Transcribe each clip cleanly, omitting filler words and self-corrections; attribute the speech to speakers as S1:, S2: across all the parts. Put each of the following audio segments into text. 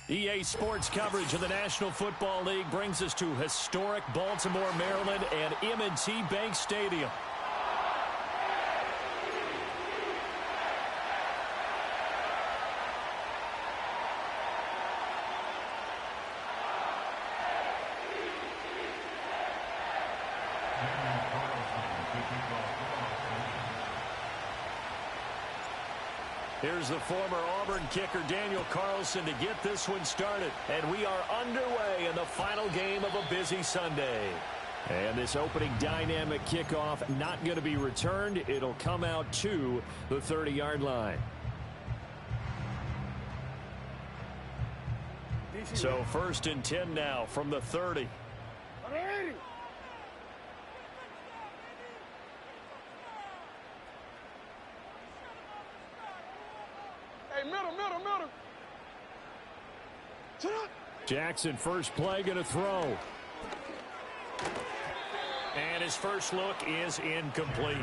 S1: EA Sports coverage of the National Football League brings us to historic Baltimore, Maryland, and M&T Bank Stadium. Here's the former Auburn kicker Daniel Carlson to get this one started. And we are underway in the final game of a busy Sunday. And this opening dynamic kickoff not going to be returned. It'll come out to the 30-yard line. So 1st and 10 now from the 30.
S2: Middle.
S1: Jackson, first play, going to throw. And his first look is incomplete.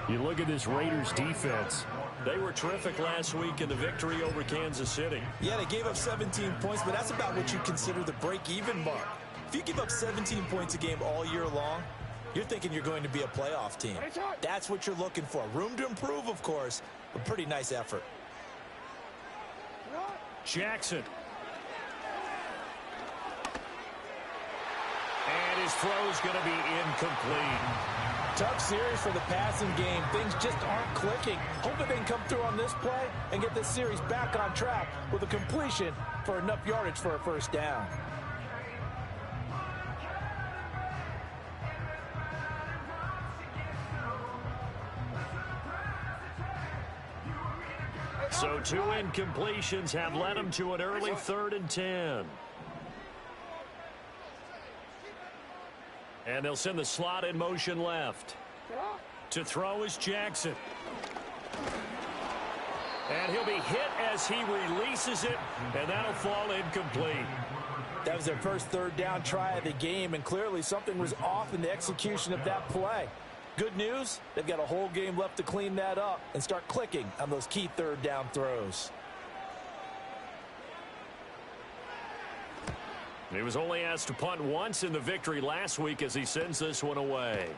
S1: You look at this Raiders defense. They were terrific last week in the victory over Kansas City.
S3: Yeah, they gave up 17 points, but that's about what you consider the break-even mark. If you give up 17 points a game all year long, you're thinking you're going to be a playoff team. That's what you're looking for. Room to improve, of course, but pretty nice effort.
S1: Jackson. And his throw's going to be incomplete.
S4: Tough series for the passing game. Things just aren't clicking. Hoping they can come through on this play and get this series back on track with a completion for enough yardage for a first down.
S1: So 2 incompletions have led him to an early 3rd and 10. And they'll send the slot in motion left. To throw is Jackson. And he'll be hit as he releases it, and that'll fall incomplete.
S4: That was their first 3rd down try of the game, and clearly something was off in the execution of that play. Good news, they've got a whole game left to clean that up and start clicking on those key 3rd down throws.
S1: He was only asked to punt once in the victory last week as he sends this one away.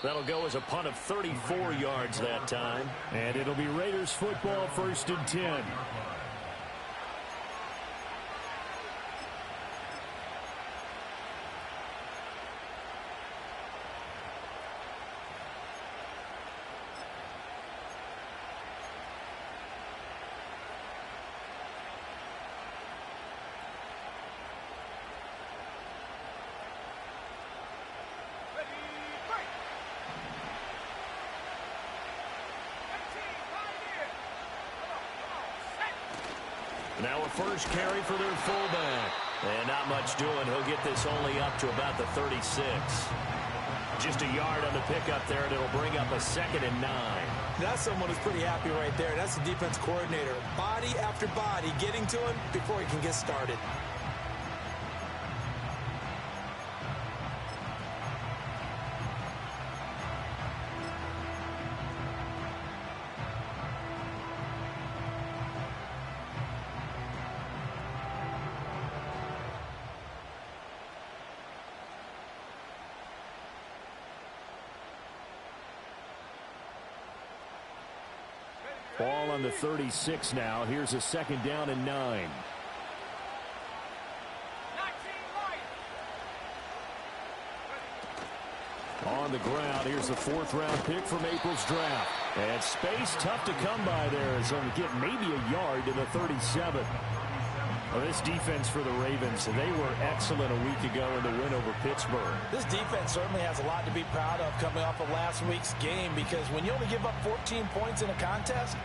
S1: That'll go as a punt of 34 yards that time. And it'll be Raiders football, 1st and 10. Now a first carry for their fullback. And not much doing. He'll get this only up to about the 36. Just a yard on the pickup there, and it'll bring up a 2nd and 9.
S3: That's someone who's pretty happy right there. That's the defense coordinator. Body after body getting to him before he can get started.
S1: Ball on the 36 now. Here's a 2nd down and 9. On the ground, here's the 4th-round pick from April's draft. And space tough to come by there as he'll get maybe a yard to the 37. Well, this defense for the Ravens, they were excellent a week ago in the win over Pittsburgh.
S4: This defense certainly has a lot to be proud of coming off of last week's game, because when you only give up 14 points in a contest,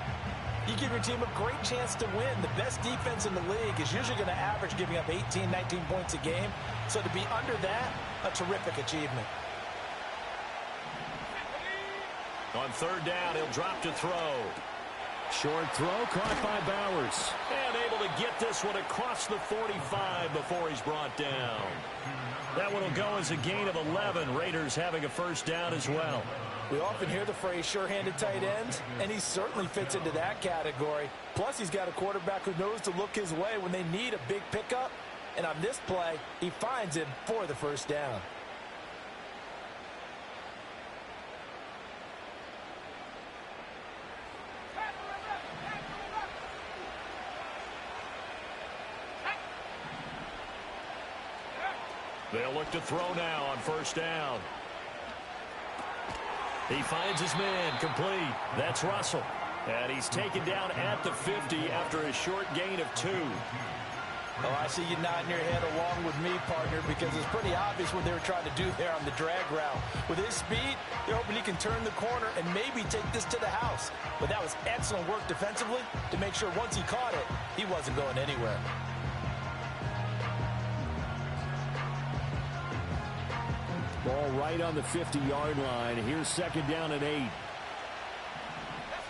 S4: you give your team a great chance to win. The best defense in the league is usually going to average giving up 18, 19 points a game. So to be under that, a terrific achievement.
S1: On 3rd down, he'll drop to throw. Short throw caught by Bowers. And able to get this one across the 45 before he's brought down. That one will go as a gain of 11. Raiders having a first down as well.
S4: We often hear the phrase sure-handed tight ends, and he certainly fits into that category. Plus, he's got a quarterback who knows to look his way when they need a big pickup. And on this play, he finds him for the first down.
S1: They'll look to throw now on first down. He finds his man complete. That's Russell. And he's taken down at the 50 after a short gain of 2.
S4: Oh, I see you nodding your head along with me, partner, because it's pretty obvious what they were trying to do there on the drag route. With his speed, they're hoping he can turn the corner and maybe take this to the house. But that was excellent work defensively to make sure once he caught it, he wasn't going anywhere.
S1: Ball right on the 50-yard line. Here's second down and 8.
S2: Let's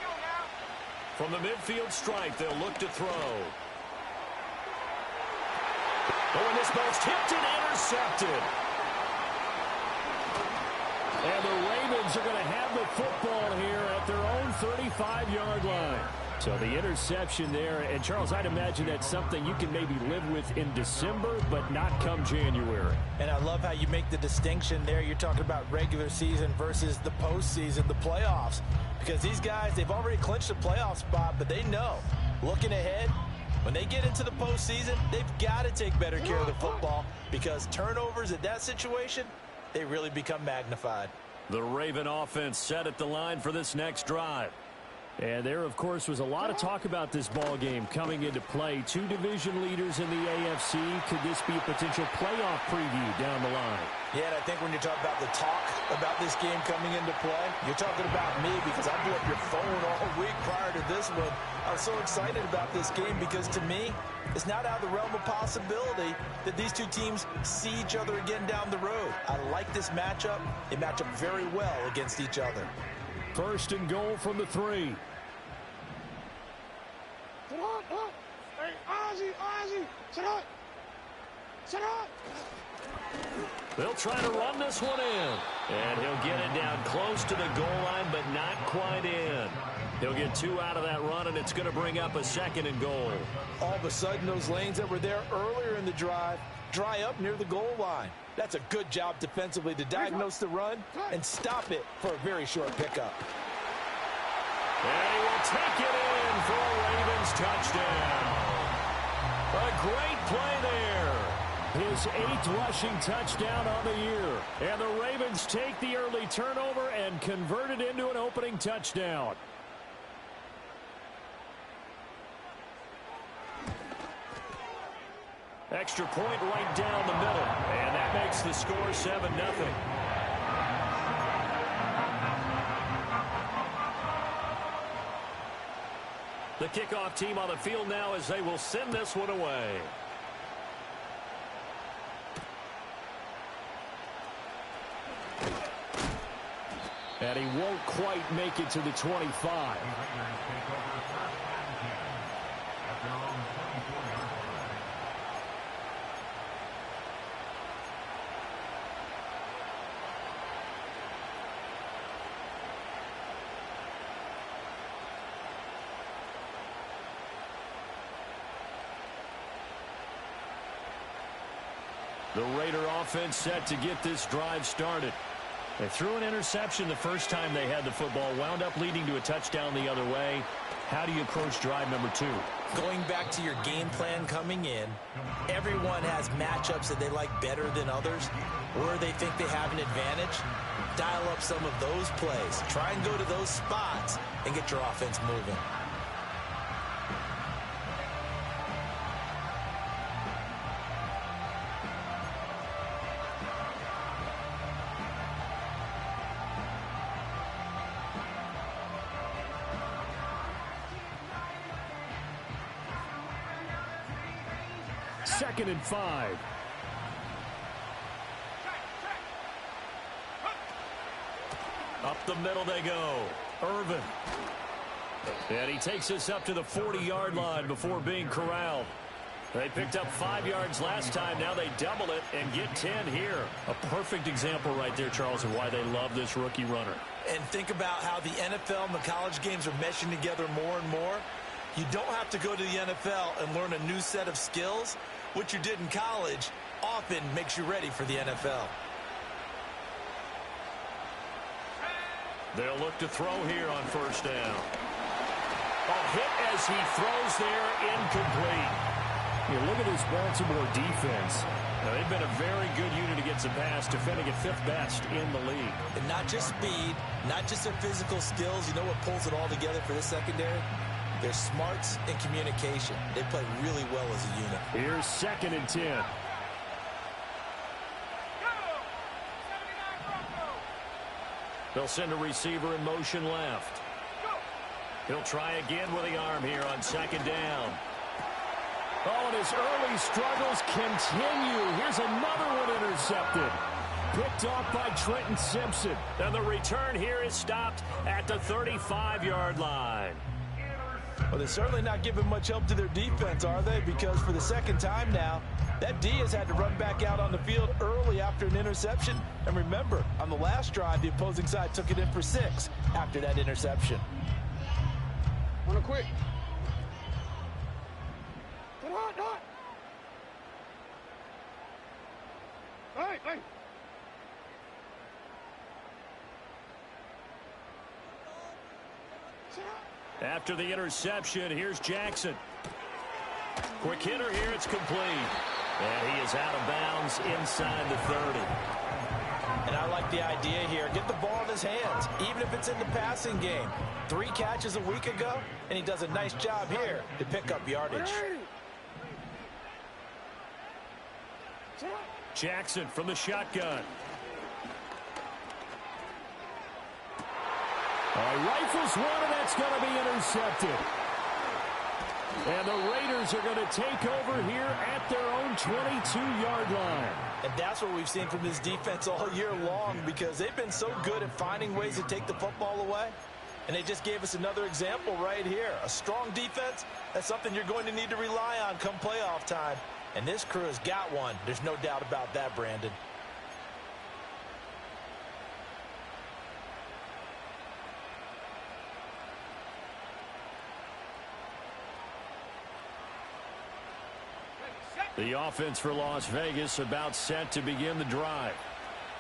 S2: go now.
S1: From the midfield stripe, they'll look to throw. Oh, and this ball's tipped and intercepted. And the Ravens are going to have the football here at their own 35-yard line. So the interception there, and Charles, I'd imagine that's something you can maybe live with in December, but not come January.
S4: And I love how you make the distinction there. You're talking about regular season versus the postseason, the playoffs. Because these guys, they've already clinched a playoff spot, but they know, looking ahead, when they get into the postseason, they've got to take better care of the football because turnovers at that situation, they really become magnified.
S1: The Raven offense set at the line for this next drive. And there, of course, was a lot of talk about this ball game coming into play. 2 division leaders in the AFC. Could this be a potential playoff preview down the line?
S4: Yeah, and I think when you talk about the talk about this game coming into play, you're talking about me because I blew up your phone all week prior to this one. I was so excited about this game because, to me, it's not out of the realm of possibility that these two teams see each other again down the road. I like this matchup. They match up very well against each other.
S1: First and goal from the 3.
S2: Hey, Ozzy, sit up. Sit up.
S1: They'll try to run this one in. And he'll get it down close to the goal line, but not quite in. He'll get 2 out of that run, and it's going to bring up a second and goal.
S4: All of a sudden, those lanes that were there earlier in the drive dry up near the goal line. That's a good job defensively to diagnose the run and stop it for a very short pickup.
S1: And he will take it in for a Ravens touchdown. A great play there. His 8th rushing touchdown on the year. And the Ravens take the early turnover and convert it into an opening touchdown. Extra point right down the middle. And that makes the score 7-0. The kickoff team on the field now as they will send this one away. And he won't quite make it to the 25. The Raider offense set to get this drive started. They threw an interception the first time they had the football, wound up leading to a touchdown the other way. How do you approach drive number 2?
S3: Going back to your game plan coming in, everyone has matchups that they like better than others, or they think they have an advantage. Dial up some of those plays. Try and go to those spots and get your offense moving.
S1: Second and 5. Up the middle they go. Irvin. And he takes us up to the 40-yard line before being corralled. They picked up 5 yards last time. Now they double it and get 10 here. A perfect example right there, Charles, of why they love this rookie runner.
S3: And think about how the NFL and the college games are meshing together more and more. You don't have to go to the NFL and learn a new set of skills. What you did in college often makes you ready for the NFL.
S1: They'll look to throw here on first down. A hit as he throws there, incomplete. You look at this Baltimore defense. Now, they've been a very good unit against the pass, defending at 5th best in the league.
S3: And not just speed, not just their physical skills. You know what pulls it all together for this secondary? Their smarts and communication. They play really well as a unit.
S1: Here's 2nd and 10. They'll send a receiver in motion left. He'll try again with the arm here on 2nd down. Oh, and his early struggles continue. Here's another one intercepted. Picked off by Trenton Simpson. And the return here is stopped at the 35-yard line.
S4: Well, they're certainly not giving much help to their defense, are they? Because for the second time now, that D has had to run back out on the field early after an interception. And remember, on the last drive, the opposing side took it in for 6 after that interception.
S2: Wanna quit? Get on, on. Hey.
S1: After the interception, here's Jackson. Quick hitter here, it's complete. And he is out of bounds inside the 30.
S4: And I like the idea here. Get the ball in his hands, even if it's in the passing game. 3 catches a week ago, and he does a nice job here to pick up yardage.
S1: Jackson from the shotgun. Rifles one, and that's going to be intercepted. And the Raiders are going to take over here at their own 22-yard line.
S4: And that's what we've seen from this defense all year long, because they've been so good at finding ways to take the football away. And they just gave us another example right here. A strong defense, that's something you're going to need to rely on come playoff time. And this crew has got one. There's no doubt about that, Brandon.
S1: The offense for Las Vegas about set to begin the drive.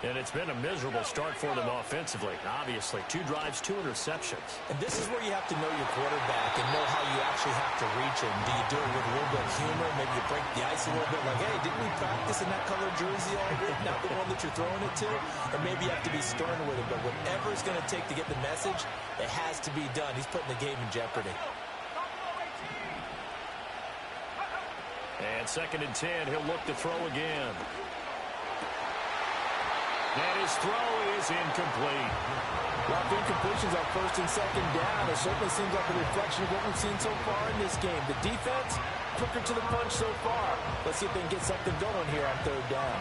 S1: And it's been a miserable start for them offensively. Obviously, 2 drives, 2 interceptions.
S3: And this is where you have to know your quarterback and know how you actually have to reach him. Do you do it with a little bit of humor? Maybe you break the ice a little bit like, hey, didn't we practice in that color jersey all week? Not the one that you're throwing it to? And maybe you have to be stern with it. But whatever it's going to take to get the message, it has to be done. He's putting the game in jeopardy.
S1: And 2nd and 10, he'll look to throw again. And his throw is incomplete.
S4: Well, if incompletions are 1st and 2nd down, it certainly seems like a reflection of what we've seen so far in this game. The defense, quicker to the punch so far. Let's see if they can get something going here on 3rd down.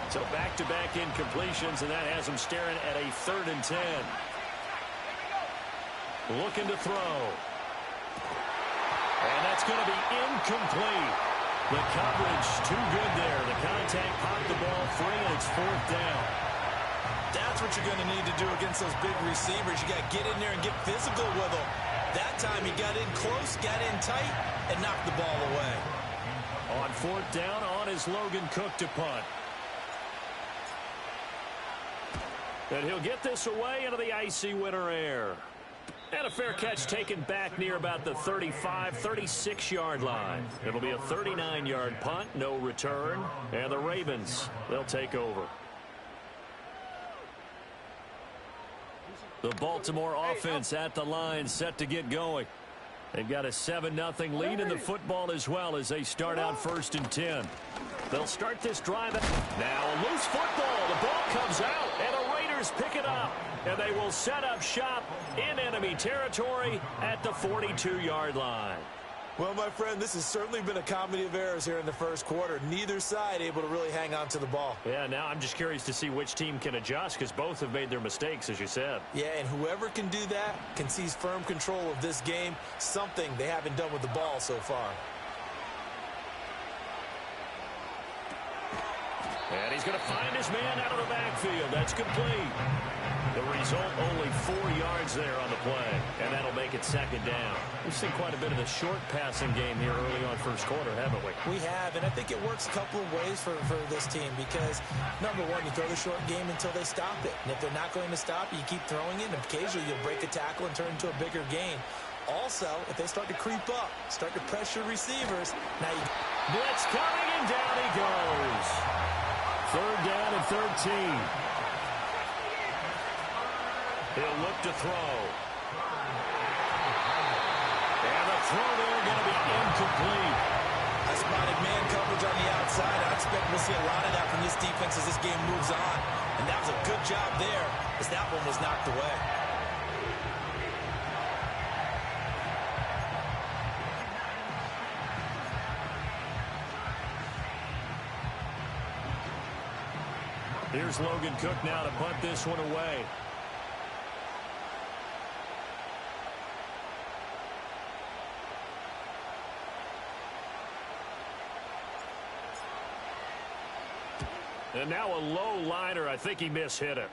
S1: So back-to-back incompletions, and that has them staring at a 3rd and 10. Looking to throw. And that's going to be incomplete. The coverage too good there. The contact popped the ball free, and it's 4th down.
S3: That's what you're going to need to do against those big receivers. You got to get in there and get physical with them. That time he got in close, got in tight, and knocked the ball away.
S1: On 4th down, on is Logan Cook to punt. And he'll get this away into the icy winter air. And a fair catch taken back near about the 35, 36-yard line. It'll be a 39-yard punt, no return. And the Ravens, they'll take over. The Baltimore offense at the line, set to get going. They've got a 7-0 lead in the football as well as they start out 1st and 10. They'll start this drive. Now a loose football. The ball comes out, and the Raiders pick it up. And they will set up shop in enemy territory at the 42-yard line.
S3: Well, my friend, this has certainly been a comedy of errors here in the 1st quarter. Neither side able to really hang on to the ball.
S1: Yeah, now I'm just curious to see which team can adjust, because both have made their mistakes, as you said.
S3: Yeah, and whoever can do that can seize firm control of this game, something they haven't done with the ball so far.
S1: And he's going to find his man out of the backfield. That's complete. The result, only 4 yards there on the play, and that'll make it second down. We've seen quite a bit of the short passing game here early on first quarter, haven't we?
S3: We have, and I think it works a couple of ways for this team because, number one, you throw the short game until they stop it. And if they're not going to stop it, you keep throwing it, and occasionally you'll break a tackle and turn it into a bigger gain. Also, if they start to creep up, start to pressure receivers, now you...
S1: Blitz coming, and down he goes. Third down and 13. He'll look to throw. And the throw there going to be incomplete.
S3: I spotted man coverage on the outside. I expect we'll see a lot of that from this defense as this game moves on. And that was a good job there as that one was knocked away.
S1: Here's Logan Cook now to punt this one away. And now a low liner. I think he mishit it.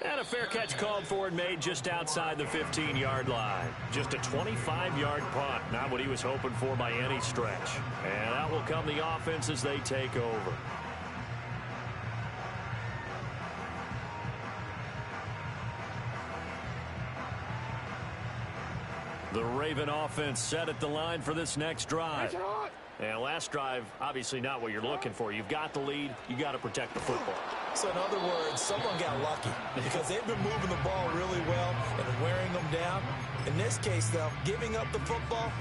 S1: And a fair catch called for and made just outside the 15-yard line. Just a 25-yard punt. Not what he was hoping for by any stretch. And out will come the offense as they take over. The Raven offense set at the line for this next drive. And last drive, obviously not what you're looking for. You've got the lead. You got to protect the football.
S3: So in other words, someone got lucky because they've been moving the ball really well and wearing them down. In this case, though, giving up the football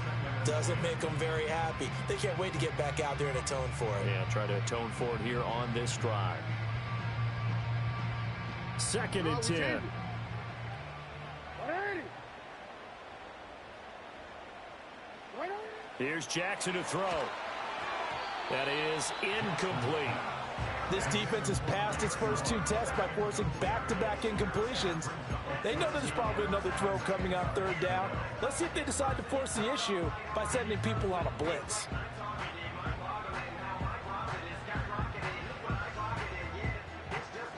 S3: doesn't make them very happy. They can't wait to get back out there and atone for it.
S1: Yeah, try to atone for it here on this drive. Second and 10. Here's Jackson to throw. That is incomplete.
S4: This defense has passed its first 2 tests by forcing back-to-back incompletions. They know there's probably another throw coming on third down. Let's see if they decide to force the issue by sending people on a blitz.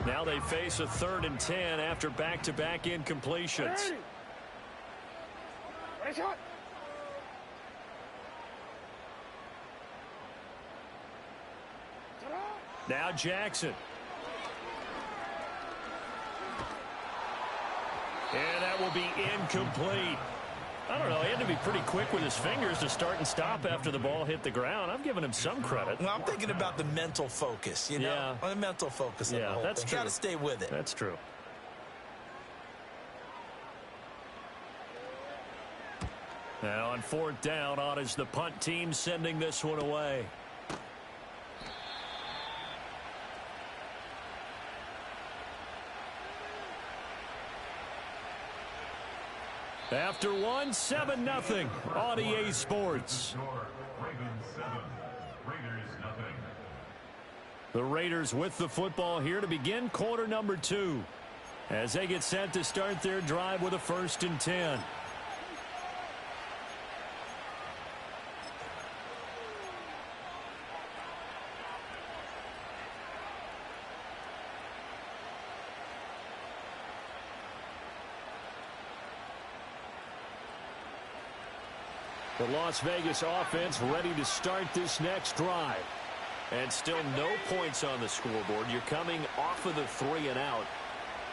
S1: Now they face a 3rd and 10 after back-to-back incompletions.
S2: Ready, shot.
S1: Now Jackson. And that will be incomplete. I don't know. He had to be pretty quick with his fingers to start and stop after the ball hit the ground. I've given him some credit.
S3: Well, I'm thinking about the mental focus, you know?
S1: Yeah.
S3: The mental focus of the whole
S1: that's
S3: thing.
S1: true.
S3: Got to stay with it.
S1: That's true. Now on 4th down, on is the punt team sending this one away. After one, 7-0 on EA Sports. The Raiders with the football here to begin quarter number 2 as they get set to start their drive with a 1st and 10. The Las Vegas offense ready to start this next drive. And still no points on the scoreboard. You're coming off of the 3 and out.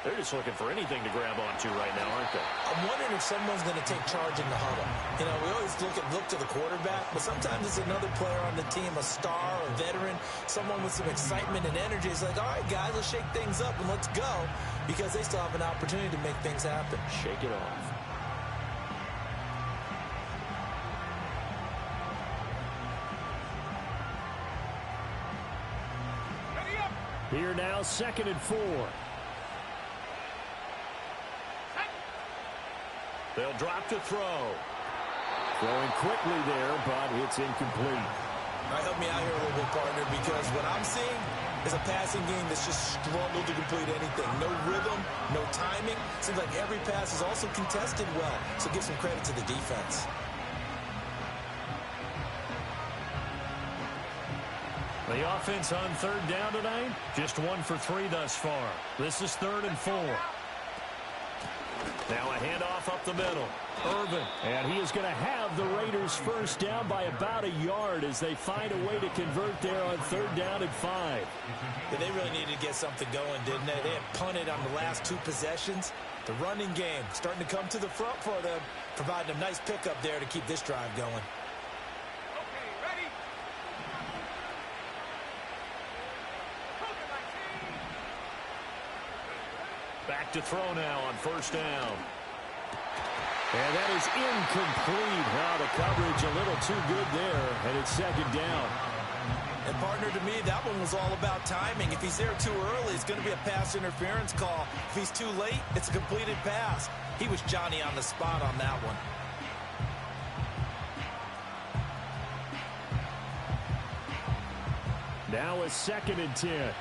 S1: They're just looking for anything to grab onto right now, aren't they?
S3: I'm wondering if someone's going to take charge in the huddle. You know, we always look to the quarterback, but sometimes it's another player on the team, a star, a veteran, someone with some excitement and energy. It's like, all right, guys, let's shake things up and let's go, because they still have an opportunity to make things happen.
S1: Shake it off. Here now, 2nd and 4. They'll drop to throw. Throwing quickly there, but it's incomplete.
S3: All right, help me out here a little bit, partner, because what I'm seeing is a passing game that's just struggled to complete anything. No rhythm, no timing. Seems like every pass is also contested well, so give some credit to the defense.
S1: The offense on 3rd down tonight, just 1 for 3 thus far. This is 3rd and 4. Now a handoff up the middle. Irvin. And he is going to have the Raiders first down by about a yard as they find a way to convert there on 3rd down and 5.
S3: Yeah, they really needed to get something going, didn't they? They had punted on the last 2 possessions. The running game starting to come to the front for them, providing a nice pickup there to keep this drive going.
S2: Okay, ready?
S1: Back to throw now on 1st down. And that is incomplete. Now the coverage a little too good there, and it's 2nd down.
S3: And, partner, to me, that one was all about timing. If he's there too early, it's going to be a pass interference call. If he's too late, it's a completed pass. He was Johnny on the spot on that one.
S1: Now a 2nd and 10.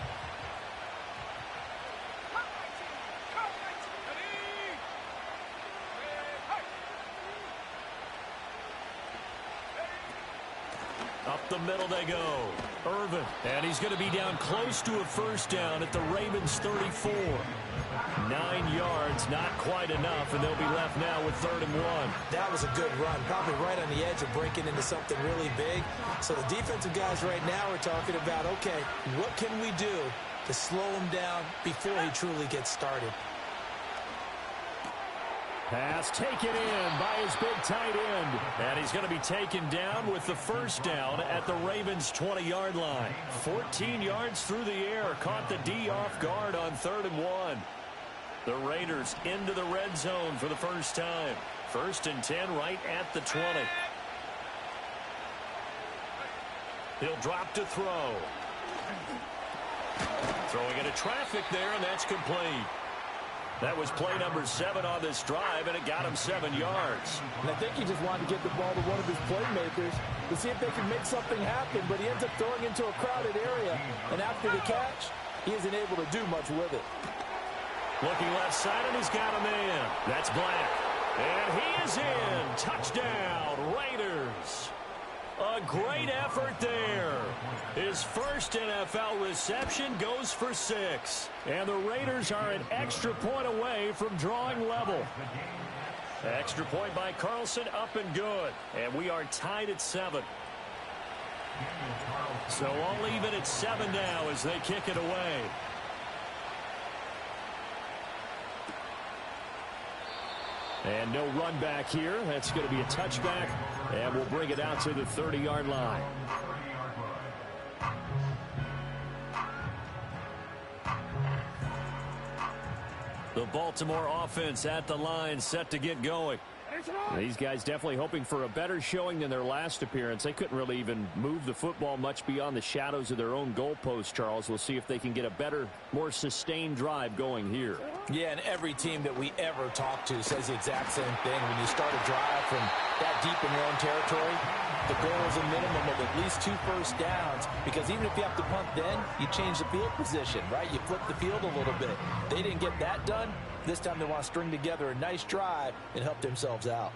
S1: Up the middle they go. Irvin. And he's going to be down close to a 1st down at the Ravens 34. 9 yards, not quite enough, and they'll be left now with 3rd and 1.
S3: That was a good run, probably right on the edge of breaking into something really big. So the defensive guys right now are talking about, okay, what can we do to slow him down before he truly gets started?
S1: Pass taken in by his big tight end. And he's going to be taken down with the 1st down at the Ravens' 20-yard line. 14 yards through the air. Caught the D off guard on 3rd and 1. The Raiders into the red zone for the first time. 1st and 10 right at the 20. He'll drop to throw. Throwing into traffic there, and that's complete. That was play number 7 on this drive, and it got him 7 yards.
S4: And I think he just wanted to get the ball to one of his playmakers to see if they can make something happen, but he ends up throwing into a crowded area. And after the catch, he isn't able to do much with it.
S1: Looking left side, and he's got a man. That's Black. And he is in. Touchdown, Raiders. A great effort there. His first NFL reception goes for 6. And the Raiders are an extra point away from drawing level. Extra point by Carlson, up and good. And we are tied at 7. So all even at 7 now as they kick it away. And no run back here. That's going to be a touchback. And we'll bring it out to the 30-yard line. The Baltimore offense at the line, set to get going. These guys definitely hoping for a better showing than their last appearance. They couldn't really even move the football much beyond the shadows of their own goalpost, Charles. We'll see if they can get a better, more sustained drive going here.
S3: Yeah, and every team that we ever talk to says the exact same thing. When you start a drive from that deep in your own territory, the goal is a minimum of at least 2 first downs, because even if you have to punt then, you change the field position, right? You flip the field a little bit. They didn't get that done. This time they want to string together a nice drive and help themselves out.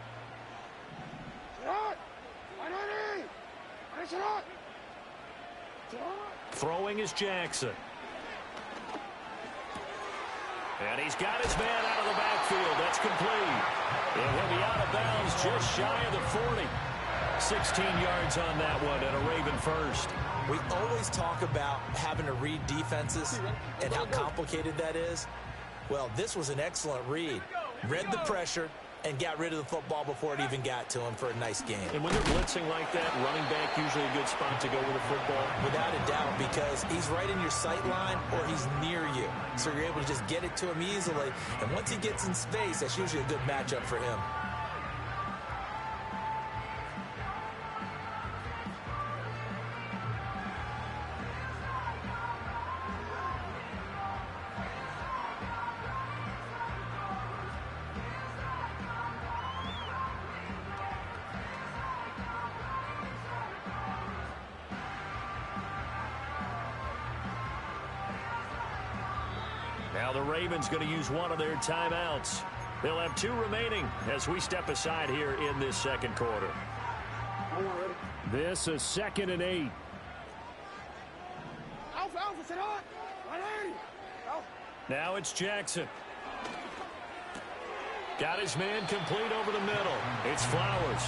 S1: Throwing is Jackson. And he's got his man out of the backfield. That's complete. And he'll be out of bounds just shy of the 40. 16 yards on that one and a Raven first.
S3: We always talk about having to read defenses and how complicated that is. Well, this was an excellent read. Read the pressure and got rid of the football before it even got to him for a nice game.
S1: And when they're blitzing like that, running back usually a good spot to go with the football.
S3: Without a doubt, because he's right in your sight line or he's near you. So you're able to just get it to him easily. And once he gets in space, that's usually a good matchup for him.
S1: Now the Ravens going to use one of their timeouts. They'll have 2 remaining as we step aside here in this second quarter. This is 2nd and 8.
S2: Alpha, sit on.
S1: Now it's Jackson. Got his man complete over the middle. It's Flowers.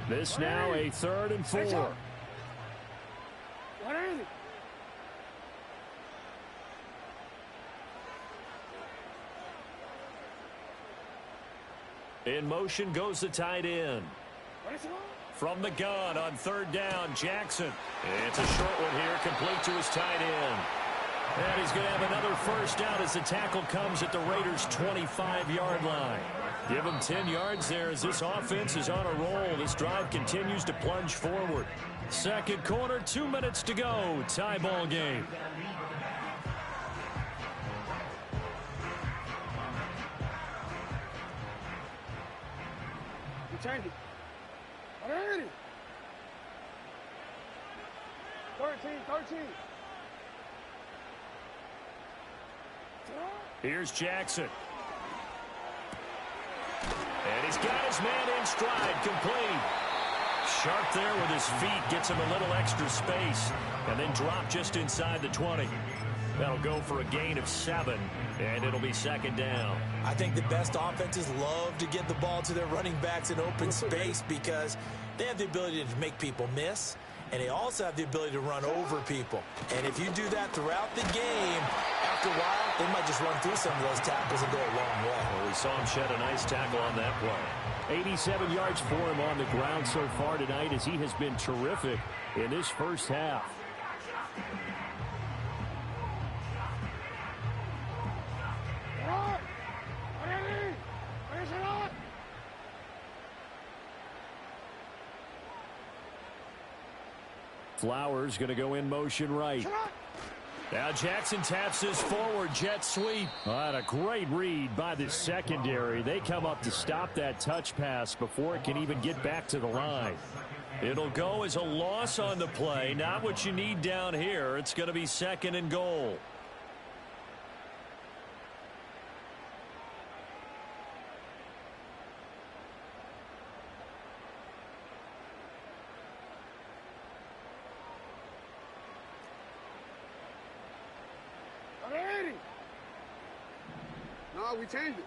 S1: This now a 3rd and 4. In motion goes the tight end. From the gun on 3rd down, Jackson. It's a short one here, complete to his tight end. And he's going to have another first down as the tackle comes at the Raiders' 25-yard line. Give him 10 yards there as this offense is on a roll. This drive continues to plunge forward. Second quarter, 2 minutes to go. Tie ball game.
S2: Change it. 13.
S1: Here's Jackson. And he's got his man in stride, complete. Sharp there with his feet, gets him a little extra space, and then drop just inside the 20. That'll go for a gain of 7, and it'll be 2nd down.
S3: I think the best offenses love to get the ball to their running backs in open space because they have the ability to make people miss, and they also have the ability to run over people. And if you do that throughout the game, after a while, they might just run through some of those tackles and go a long way.
S1: Well, we saw him shed a nice tackle on that play. 87 yards for him on the ground so far tonight as he has been terrific in this first half. Flowers going to go in motion right. Now Jackson taps this forward jet sweep. What a great read by the secondary. They come up to stop that touch pass before it can even get back to the line. It'll go as a loss on the play. Not what you need down here. It's going to be 2nd and goal.
S2: No, we changed it.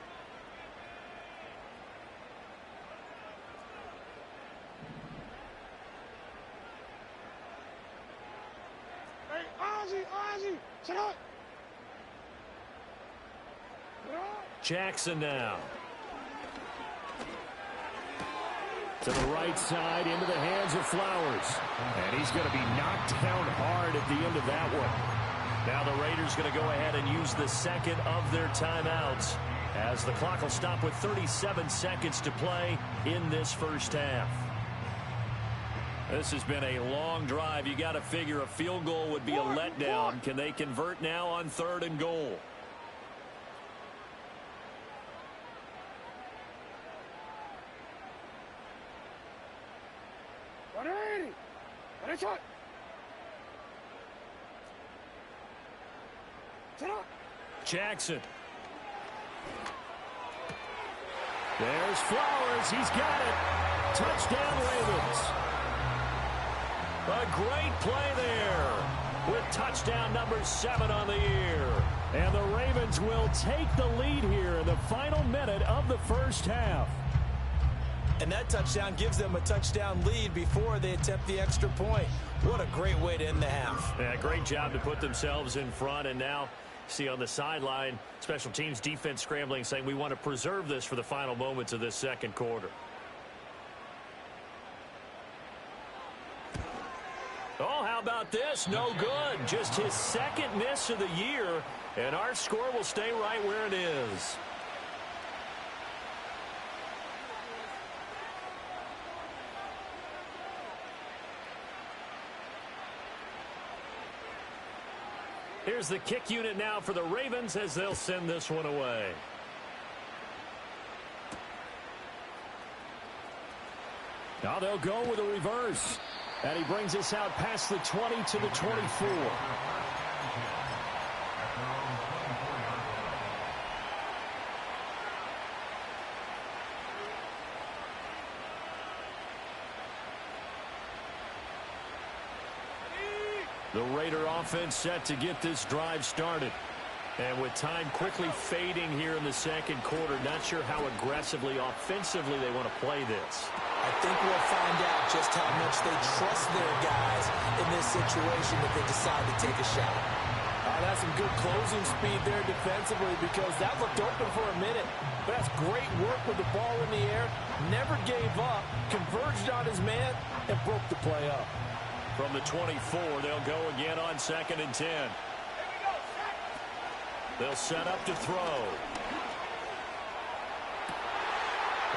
S2: Hey, Ozzy, shut up.
S1: Jackson now. To the right side, into the hands of Flowers. And he's going to be knocked down hard at the end of that one. Now the Raiders going to go ahead and use the 2nd of their timeouts as the clock will stop with 37 seconds to play in this first half. This has been a long drive. You got to figure a field goal would be a letdown. Can they convert now on 3rd and goal? Jackson. There's Flowers. He's got it. Touchdown, Ravens. A great play there with touchdown number 7 on the year. And the Ravens will take the lead here in the final minute of the first half.
S3: And that touchdown gives them a touchdown lead before they attempt the extra point. What a great way to end the half.
S1: Yeah, great job to put themselves in front, and now see on the sideline, special teams defense scrambling, saying we want to preserve this for the final moments of this second quarter. Oh, how about this? No good. Just his 2nd miss of the year, and our score will stay right where it is. Here's the kick unit now for the Ravens as they'll send this one away. Now they'll go with a reverse. And he brings us out past the 20 to the 24. The Raider offense set to get this drive started. And with time quickly fading here in the second quarter, not sure how aggressively, offensively they want to play this.
S3: I think we'll find out just how much they trust their guys in this situation if they decide to take a shot.
S4: That's some good closing speed there defensively because that looked open for a minute. But that's great work with the ball in the air. Never gave up, converged on his man, and broke the play up.
S1: From the 24, they'll go again on 2nd and 10. They'll set up to throw.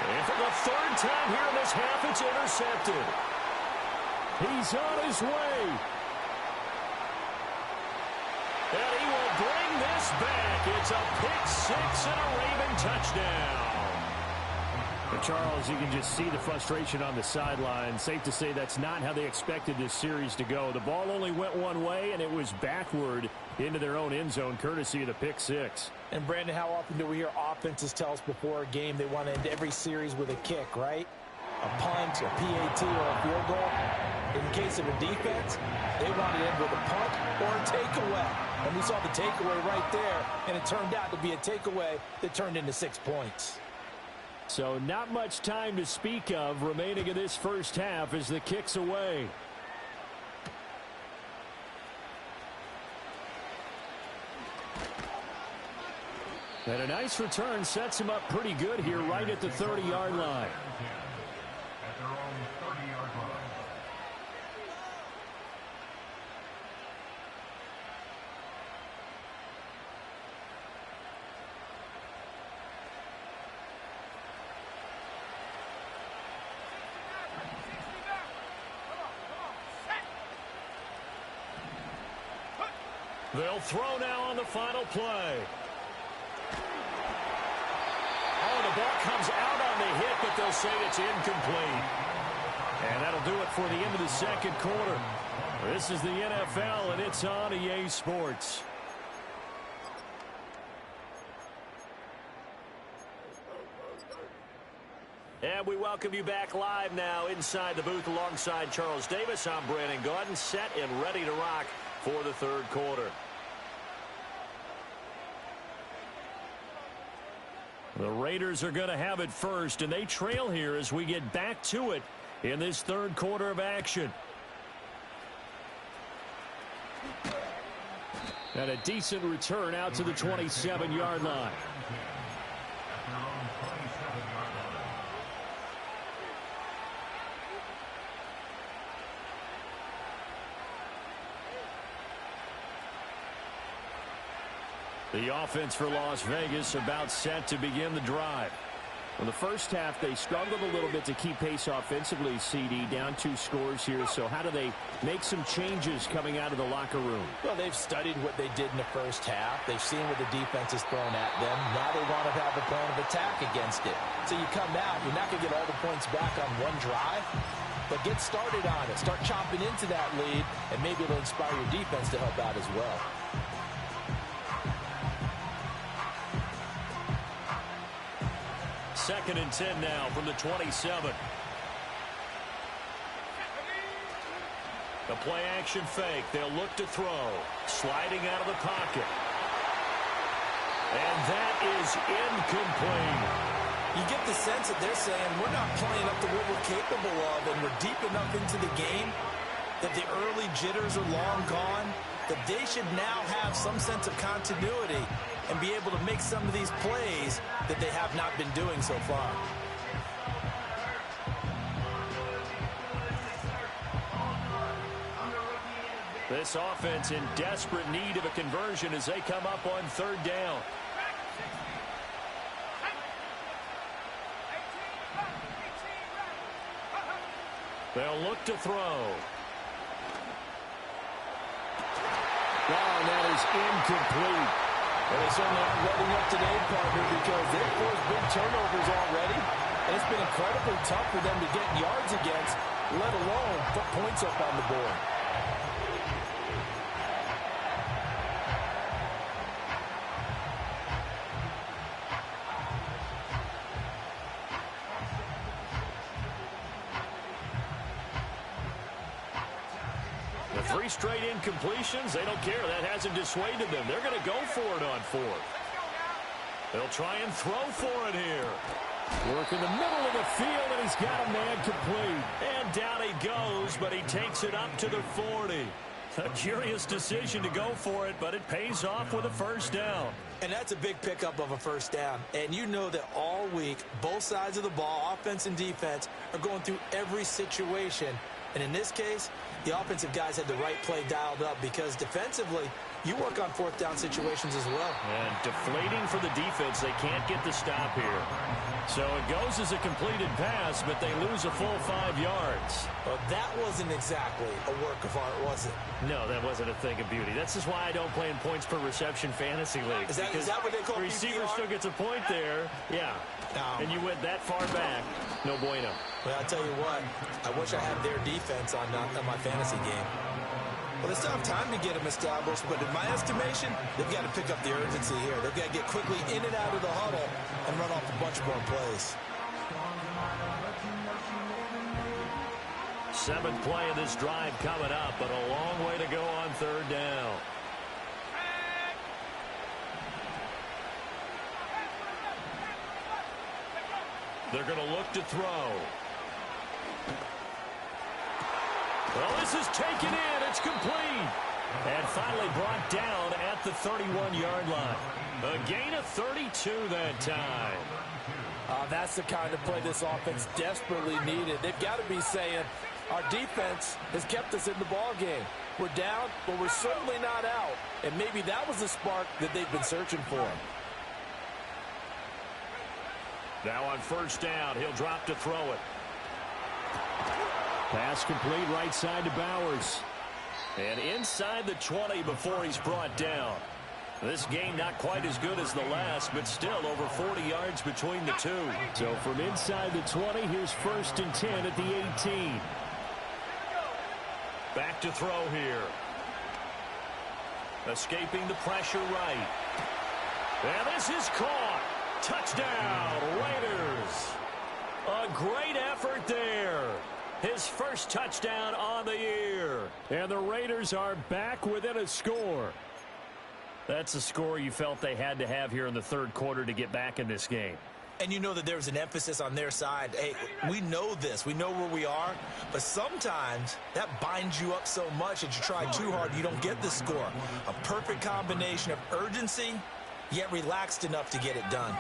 S1: And for the 3rd time here in this half, it's intercepted. He's on his way. And he will bring this back. It's a pick 6 and a Raven touchdown.
S5: But Charles, you can just see the frustration on the sideline. Safe to say that's not how they expected this series to go. The ball only went one way, and it was backward into their own end zone, courtesy of the pick 6.
S4: And, Brandon, how often do we hear offenses tell us before a game they want to end every series with a kick, right? A punt, a PAT, or a field goal. In case of a defense, they want to end with a punt or a takeaway. And we saw the takeaway right there, and it turned out to be a takeaway that turned into 6 points.
S5: So not much time to speak of remaining in this first half as the kick's away. And a nice return sets him up pretty good here right at the 30-yard line.
S6: At their own 30-yard line.
S1: They'll throw now on the final play. Oh, the ball comes out on the hit, but they'll say it's incomplete. And that'll do it for the end of the second quarter. This is the NFL, and it's on EA Sports. And we welcome you back live now inside the booth alongside Charles Davis. I'm Brandon Gaudin, set and ready to rock for the third quarter. The Raiders are going to have it first, and they trail here as we get back to it in this third quarter of action. And a decent return out to the 27-yard line. The offense for Las Vegas about set to begin the drive. In the first half, they struggled a little bit to keep pace offensively, CD, down 2 scores here. So how do they make some changes coming out of the locker room?
S4: Well, they've studied what they did in the first half. They've seen what the defense has thrown at them. Now they want to have a plan of attack against it. So you come out, you're not going to get all the points back on one drive, but get started on it. Start chopping into that lead, and maybe it'll inspire your defense to help out as well.
S1: Second and 10 now from the 27. The play action fake. They'll look to throw. Sliding out of the pocket. And that is incomplete.
S3: You get the sense that they're saying we're not playing up to what we're capable of, and we're deep enough into the game that the early jitters are long gone, that they should now have some sense of continuity and be able to make some of these plays that they have not been doing so far.
S1: This offense in desperate need of a conversion as they come up on third down. They'll look to throw.
S5: Wow, that is incomplete.
S4: Well, they certainly aren't letting up today, partner, because they've forced big turnovers already, and it's been incredibly tough for them to get yards against, let alone put points up on the board.
S1: The 3 straight incompletions, they don't care. That hasn't dissuaded them. They're going to go for it on 4th. They'll try and throw for it here. Work in the middle of the field, and he's got a man complete. And down he goes, but he takes it up to the 40. A curious decision to go for it, but it pays off with a first down.
S3: And that's a big pickup of a first down. And you know that all week, both sides of the ball, offense and defense, are going through every situation. And in this case, the offensive guys had the right play dialed up because defensively, you work on 4th down situations as well.
S1: And deflating for the defense. They can't get the stop here. So it goes as a completed pass, but they lose a full 5 yards.
S3: Well, that wasn't exactly a work of art, was it?
S1: No, that wasn't a thing of beauty. That's just why I don't play in points per reception fantasy leagues.
S3: Is that what they call
S1: the receiver
S3: PPR?
S1: still gets a point there. Yeah. And you went that far back. No bueno.
S3: Well, I'll tell you what. I wish I had their defense on my fantasy game. Well, they still have time to get them established, but in my estimation, they've got to pick up the urgency here. They've got to get quickly in and out of the huddle and run off a bunch more plays.
S1: 7th play of this drive coming up, but a long way to go on 3rd down. They're going to look to throw. Well, this is taken in. It's complete. And finally brought down at the 31-yard line. A gain of 32 that time.
S4: That's the kind of play this offense desperately needed. They've got to be saying, our defense has kept us in the ball game. We're down, but we're certainly not out. And maybe that was the spark that they've been searching for.
S1: Now on 1st down, he'll drop to throw it. Pass complete right side to Bowers. And inside the 20 before he's brought down. This game not quite as good as the last, but still over 40 yards between the two. So from inside the 20, here's 1st and 10 at the 18. Back to throw here. Escaping the pressure right. And this is caught. Touchdown, Raiders. A great effort there. His first touchdown on the year. And the Raiders are back within a score. That's a score you felt they had to have here in the 3rd quarter to get back in this game.
S3: And you know that there was an emphasis on their side. Hey, we know this. We know where we are. But sometimes that binds you up so much that you try too hard, you don't get the score. A perfect combination of urgency, yet relaxed enough to get it done.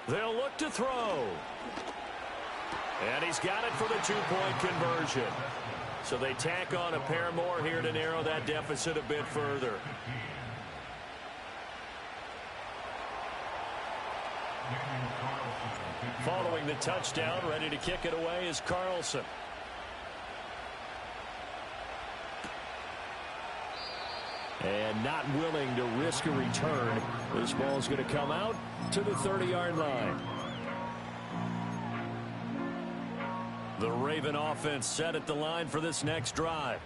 S1: They'll look to throw. And he's got it for the 2-point conversion. So they tack on a pair more here to narrow that deficit a bit further. Following the touchdown, ready to kick it away is Carlson. And not willing to risk a return. This ball's going to come out to the 30-yard line. The Raven offense set at the line for this next drive.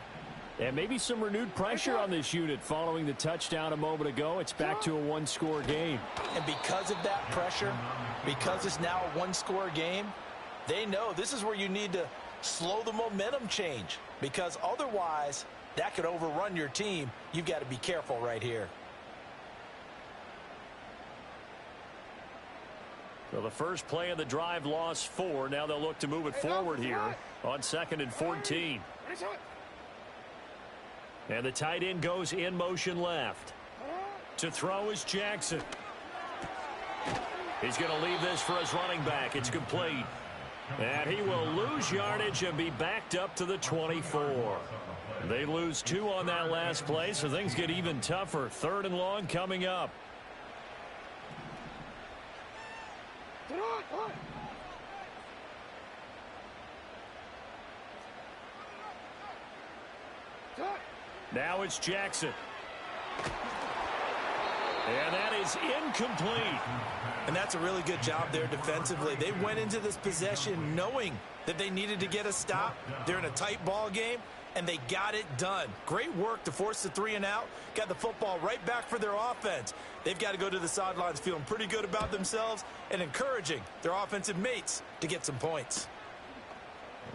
S1: And maybe some renewed pressure on this unit following the touchdown a moment ago. It's back to a 1-score game.
S3: And because of that pressure, because it's now a 1-score game, they know this is where you need to slow the momentum change. Because otherwise, that could overrun your team. You've got to be careful right here.
S1: Well, the first play of the drive lost 4. Now they'll look to move it forward here on 2nd and 14. And the tight end goes in motion left. To throw is Jackson. He's going to leave this for his running back. It's complete. And he will lose yardage and be backed up to the 24. They lose 2 on that last play, so things get even tougher. 3rd and long coming up. Now it's Jackson. And that is incomplete.
S3: And that's a really good job there defensively. They went into this possession knowing that they needed to get a stop. They're in a tight ball game, and they got it done. Great work to force the 3 and out. Got the football right back for their offense. They've got to go to the sidelines feeling pretty good about themselves and encouraging their offensive mates to get some points.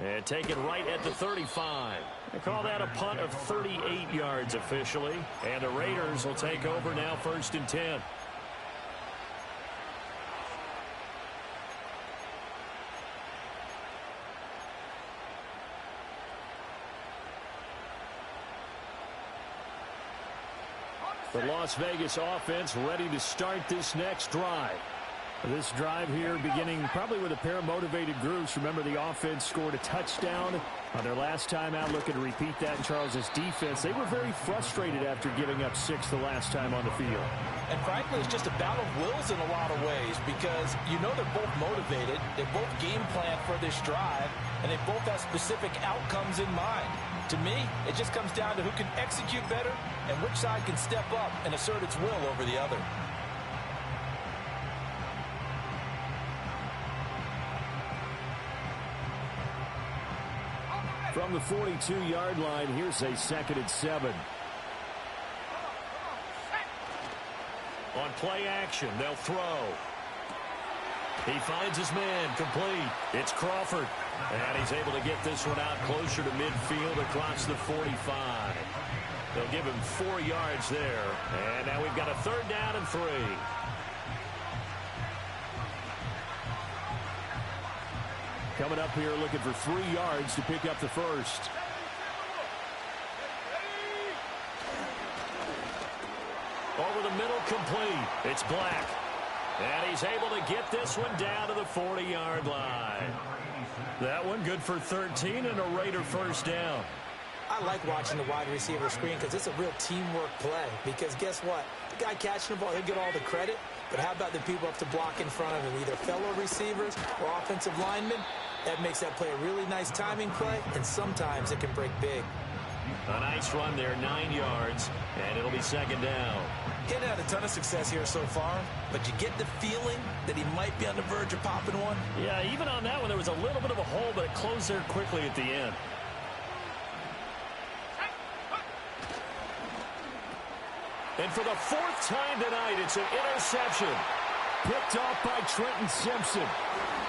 S1: And taken right at the 35. They call that a punt of 38 yards officially. And the Raiders will take over now, 1st and 10. The Las Vegas offense ready to start this next drive. This drive here beginning probably with a pair of motivated groups. Remember, the offense scored a touchdown on their last time out. Looking to repeat that in Charles's defense. They were very frustrated after giving up 6 the last time on the field.
S4: And frankly, it's just a battle of wills in a lot of ways because you know they're both motivated. They both game plan for this drive, and they both have specific outcomes in mind. To me, it just comes down to who can execute better and which side can step up and assert its will over the other.
S5: From the 42-yard line, here's a 2nd and 7.
S1: On play action, they'll throw. He finds his man, complete. It's Crawford. And he's able to get this one out closer to midfield across the 45. They'll give him 4 yards there. And now we've got a 3rd down and 3.
S5: Coming up here looking for 3 yards to pick up the first.
S1: Over the middle, complete. It's Black. And he's able to get this one down to the 40-yard line. That one good for 13 and a Raider 1st down.
S3: I like watching the wide receiver screen because it's a real teamwork play. Because guess what? The guy catching the ball, he'll get all the credit. But how about the people up to block in front of him, either fellow receivers or offensive linemen? That makes that play a really nice timing play, and sometimes it can break big.
S1: A nice run there, 9 yards, and it'll be 2nd down.
S4: He hasn't had a ton of success here so far, but you get the feeling that he might be on the verge of popping one.
S1: Yeah, even on that one, there was a little bit of a hole, but it closed there quickly at the end. And for the 4th time tonight, it's an interception.
S5: Picked off by Trenton Simpson.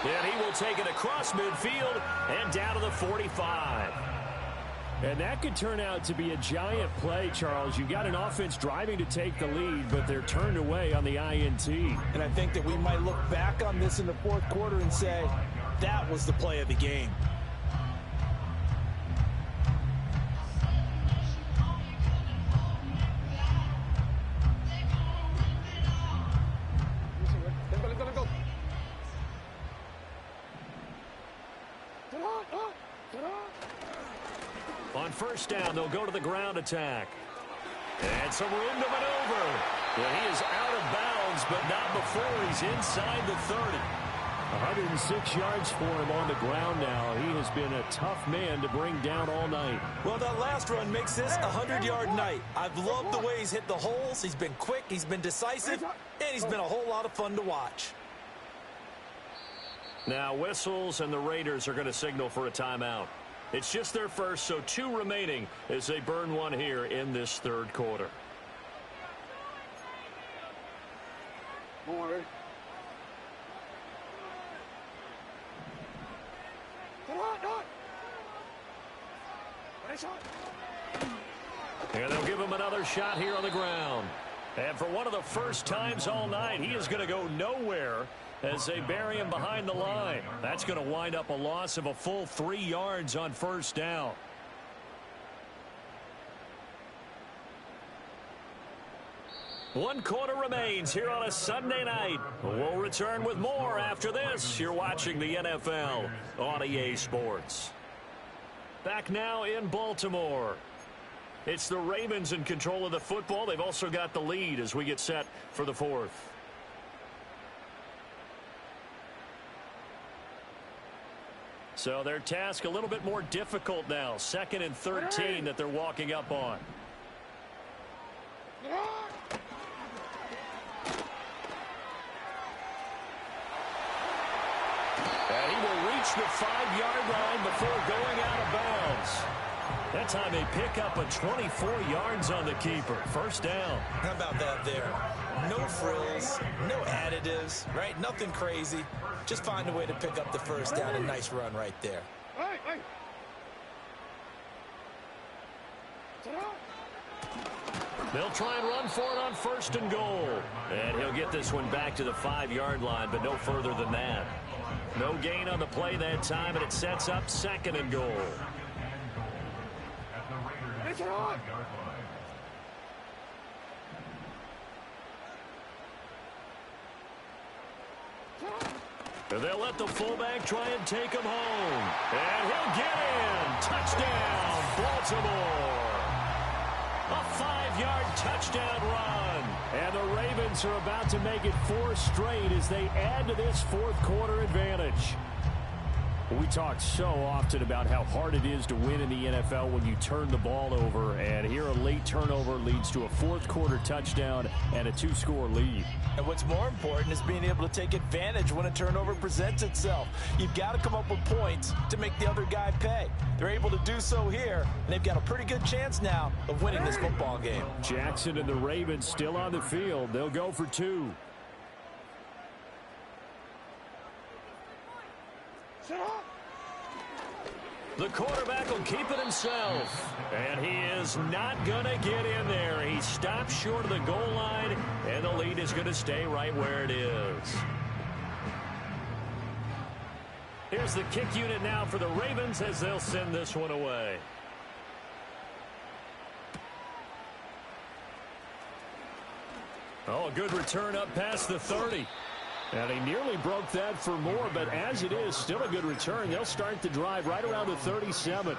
S1: And he will take it across midfield and down to the 45.
S5: And that could turn out to be a giant play, Charles. You've got an offense driving to take the lead, but they're turned away on the INT.
S4: And I think that we might look back on this in the 4th quarter and say, that was the play of the game.
S1: On 1st down, they'll go to the ground attack. And some room to maneuver. Well, he is out of bounds, but not before he's inside the 30.
S5: 106 yards for him on the ground now. He has been a tough man to bring down all night.
S4: Well, that last run makes this a 100-yard night. I've loved the way he's hit the holes. He's been quick, he's been decisive, and he's been a whole lot of fun to watch.
S1: Now whistles, and the Raiders are going to signal for a timeout. It's just their first, so 2 remaining as they burn one here in this 3rd quarter.
S2: Come on, ready?
S1: And they'll give him another shot here on the ground. And for one of the first times all night, he is going to go nowhere as they bury him behind the line. That's going to wind up a loss of a full 3 yards on 1st down. One quarter remains here on a Sunday night. We'll return with more after this. You're watching the NFL on EA Sports. Back now in Baltimore. It's the Ravens in control of the football. They've also got the lead as we get set for the 4th. So their task a little bit more difficult now. 2nd and 13 that they're walking up on. And he will reach the 5-yard line before going out of bounds. That time they pick up a 24 yards on the keeper. 1st down.
S4: How about that there? No frills, no additives, right? Nothing crazy. Just find a way to pick up the 1st down. A nice run right there.
S2: Hey, hey.
S1: They'll try and run for it on 1st and goal. And he'll get this one back to the 5-yard line, but no further than that. No gain on the play that time, and it sets up 2nd and goal.
S2: Get it on.
S1: And they'll let the fullback try and take him home. And he'll get in. Touchdown, Baltimore. A 5-yard touchdown run. And the Ravens are about to make it 4 straight as they add to this 4th quarter advantage. We talk so often about how hard it is to win in the NFL when you turn the ball over. And here a late turnover leads to a 4th quarter touchdown and a 2-score lead.
S4: And what's more important is being able to take advantage when a turnover presents itself. You've got to come up with points to make the other guy pay. They're able to do so here, and they've got a pretty good chance now of winning this football game.
S5: Jackson and the Ravens still on the field. They'll go for 2.
S1: The quarterback will keep it himself. And he is not going to get in there. He stops short of the goal line, and the lead is going to stay right where it is. Here's the kick unit now for the Ravens as they'll send this one away. Oh, a good return up past the 30. And he nearly broke that for more, but as it is, still a good return. They'll start the drive right around the 37.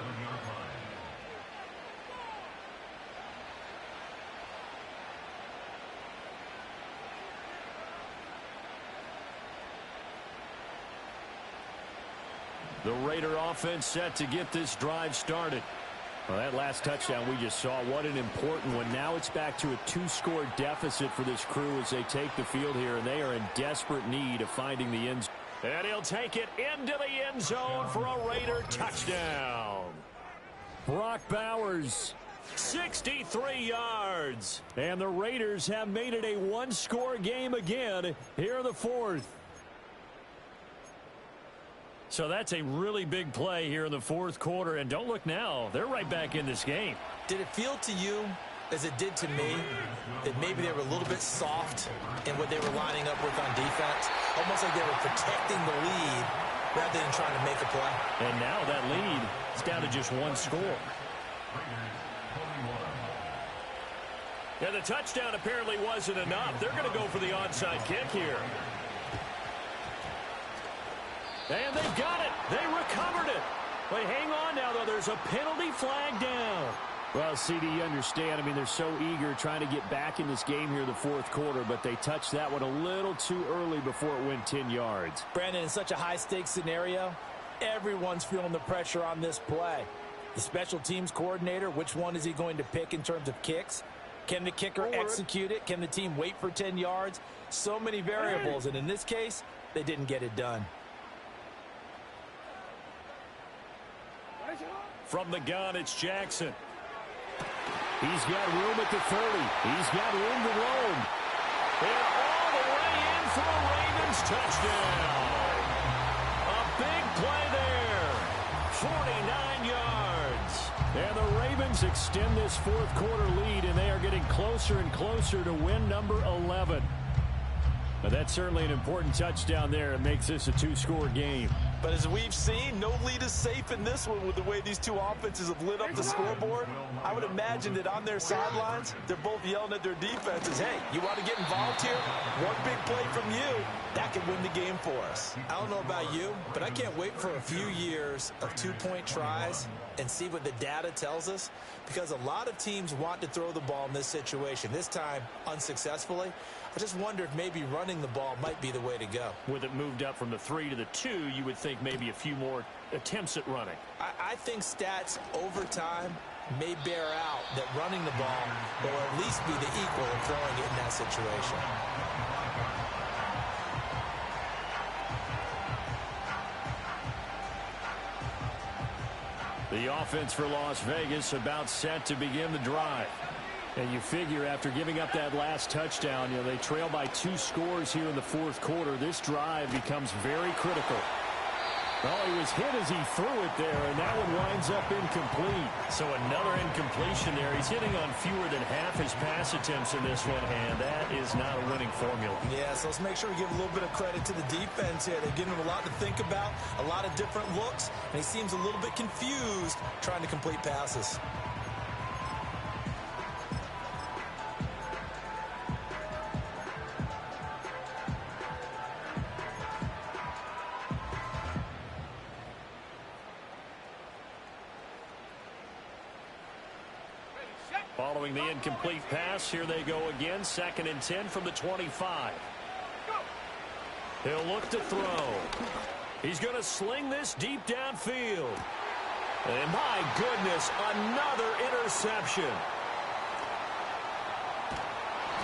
S1: The Raider offense set to get this drive started. Well, that last touchdown we just saw, what an important one. Now it's back to a 2-score deficit for this crew as they take the field here, and they are in desperate need of finding the end zone. And he'll take it into the end zone for a Raider touchdown. Brock Bowers, 63 yards. And the Raiders have made it a 1-score game again here in the 4th. So that's a really big play here in the 4th quarter. And don't look now. They're right back in this game.
S3: Did it feel to you, as it did to me, that maybe they were a little bit soft in what they were lining up with on defense? Almost like they were protecting the lead rather than trying to make a play.
S1: And now that lead is down to just 1 score. And the touchdown apparently wasn't enough. They're going to go for the onside kick here. And they've got it. They recovered it. But hang on now, though. There's a penalty flag down.
S5: Well, CD, you understand. I mean, they're so eager trying to get back in this game here in the 4th quarter, but they touched that one a little too early before it went 10 yards.
S4: Brandon, in such a high-stakes scenario, everyone's feeling the pressure on this play. The special teams coordinator, which one is he going to pick in terms of kicks? Can the kicker execute it? Can the team wait for 10 yards? So many variables, and in this case, they didn't get it done.
S1: From the gun, it's Jackson.
S5: He's got room at the 30. He's got room to roam.
S1: And all the way in for a Ravens touchdown. A big play there. 49 yards.
S5: And the Ravens extend this 4th quarter lead, and they are getting closer and closer to win number 11. But that's certainly an important touchdown there. It makes this a 2-score game.
S4: But as we've seen, no lead is safe in this one with the way these two offenses have lit up the scoreboard. I would imagine that on their sidelines, they're both yelling at their defenses, hey, you want to get involved here? One big play from you, that could win the game for us.
S3: I don't know about you, but I can't wait for a few years of 2-point tries and see what the data tells us, because a lot of teams want to throw the ball in this situation, this time unsuccessfully. I just wonder if maybe running the ball might be the way to go.
S1: With it moved up from the 3 to the 2, you would think maybe a few more attempts at running.
S3: I think stats over time may bear out that running the ball will at least be the equal of throwing it in that situation.
S1: The offense for Las Vegas about set to begin the drive.
S5: And you figure after giving up that last touchdown, you know, they trail by 2 scores here in the 4th quarter. This drive becomes very critical. Well, he was hit as he threw it there, and that one winds up incomplete.
S1: So another incompletion there. He's hitting on fewer than half his pass attempts in this one, and that is not a winning formula.
S3: Yeah, so let's make sure we give a little bit of credit to the defense here. They're giving him a lot to think about, a lot of different looks, and he seems a little bit confused trying to complete passes.
S1: Following the incomplete pass, here they go again. 2nd and 10 from the 25. He'll look to throw. He's going to sling this deep downfield. And my goodness, another interception.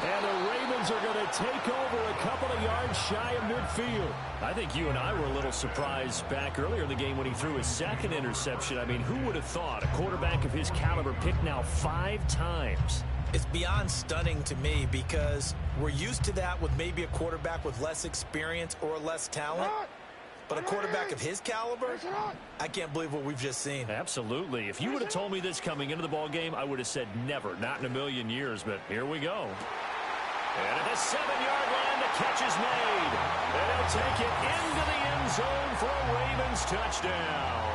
S5: And the Ravens are going to take over a couple of yards shy of midfield.
S1: I think you and I were a little surprised back earlier in the game when he threw his 2nd interception. I mean, who would have thought a quarterback of his caliber picked now 5 times?
S3: It's beyond stunning to me because we're used to that with maybe a quarterback with less experience or less talent. But a quarterback of his caliber, I can't believe what we've just seen.
S1: Absolutely. If you would have told me this coming into the ball game, I would have said never, not in a million years. But here we go. And at the 7-yard line, the catch is made. And he'll take it into the end zone for a Ravens touchdown.